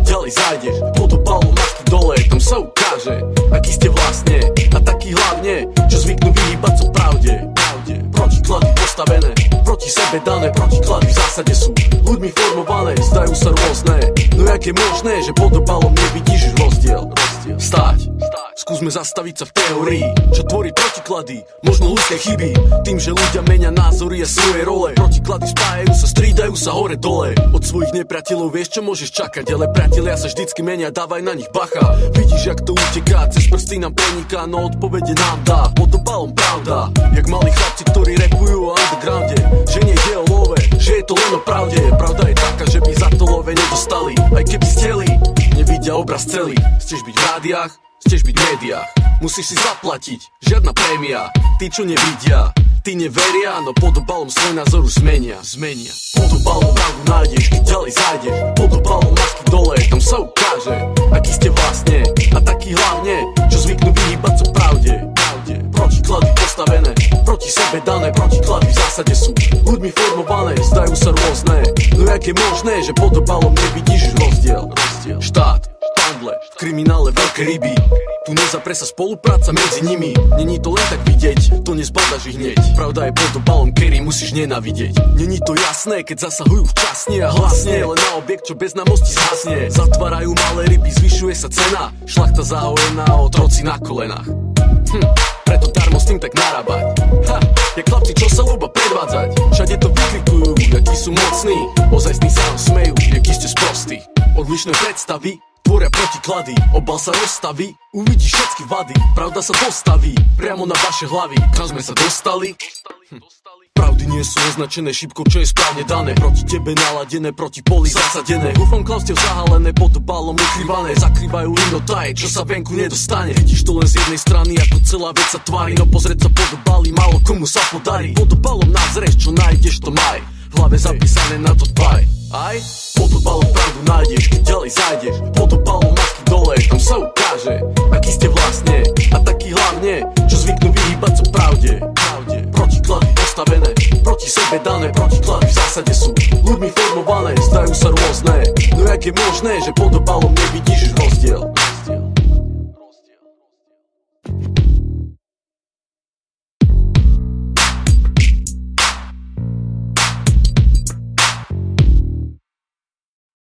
Ďalej zájdeš, pod opalom masky dole, tam sa ukáže, aký ste vlastne, a taký hlavne, čo zvyknú vyhýbať sa pravde. Protiklady postavené, proti sebe dané, protiklady v zásade sú ľuďmi formované, zdajú sa rôzne. No jak je možné, že pod opalom nevidíš rozdiel? Stáť, skúsme zastaviť sa v teórii, čo tvorí protiklady, možno ľudské chyby, tým, že ľudia menia názory a svoje role. Protiklady spájajú sa, strídajú sa hore dole. Od svojich nepriateľov vieš, čo môžeš čakať, ale priatelia sa vždycky menia, dávaj na nich bacha. Vidíš, jak to uteká, cez prsty nám preniká, no odpovede nám dá pod opalom pravda. Jak malí chlapci, ktorí rapujú o undergrounde, že nejde o love, že je to len o pravde. Pravda je taká, že by za to love nedostali, aj keby steli, nevidia obraz celý. Chceš byť v rádiách, chceš byť v médiách, musíš si zaplatiť, žiadna prémia. Tí, čo nevidia, tí neveria, no pod obalom svoj názor už zmenia. Pod obalom pravdu nájdeš, keď ďalej zájdeš, pod obalom masky dole, tam sa ukáže, aký ste vlastne, a taký hlavne, čo zvyknú vyhýbať sa pravde. Protiklady postavené, proti sebe dané, protiklady v zásade sú ľuďmi formované, zdajú sa rôzne. No jak je možné, že pod obalom nevidíš rozdiel? Štát, pandle, v kriminále veľké ryby, tu nezapre sa spolupráca medzi nimi. Není to len tak vidieť, to nezbadaš ich hneď. Pravda je pod obalom, ktorý musíš nenávidieť. Není to jasné, keď zasahujú včasne a hlasne, len na objekt, čo bez námosti zhasne. Zatvárajú malé ryby, zvyšuje sa cena, šlachta zahojená, otroci na kolenách. Preto darmo s tým tak narábať. Jak chlapci, čo sa ľúba predvádzať, všade to vyklikujú, jakí sú mocní, ozajstní sa vám smejú, jakí ste sprostí. Odlišné predstavy tvoria protiklady, obal sa rozstaví, uvidíš všetky vady, pravda sa postaví priamo na vaše hlavy. Kam sme sa dostali? Pravdy nie sú označené šipkou, čo je správne dané, proti tebe naladené, proti poli zasadené. Dúfam klamstiev zahalené, pod obalom ukrývané, zakrývajú inotaje, čo sa venku nedostane. Vidíš to len z jednej strany, ako celá vec sa tvári, no pozrieť sa pod obaly, málo komu sa podarí. Pod obalom nazrieš, čo nájdeš, to maj v hlave zapísané, na to dbaj. Aj pod obalom pravdu nájdeš, keď ďalej zájdeš, pod obalom masky dole, tam sa ukáže, aký ste vlastne, a taký hlavne, čo zvyknú vyhýbať sa pravde. Protiklady postavené, proti sebe dané, protiklady v zásade sú ľuďmi formované, zdajú sa rôzne. No jak je možné, že pod obalom nevidíš rozdiel?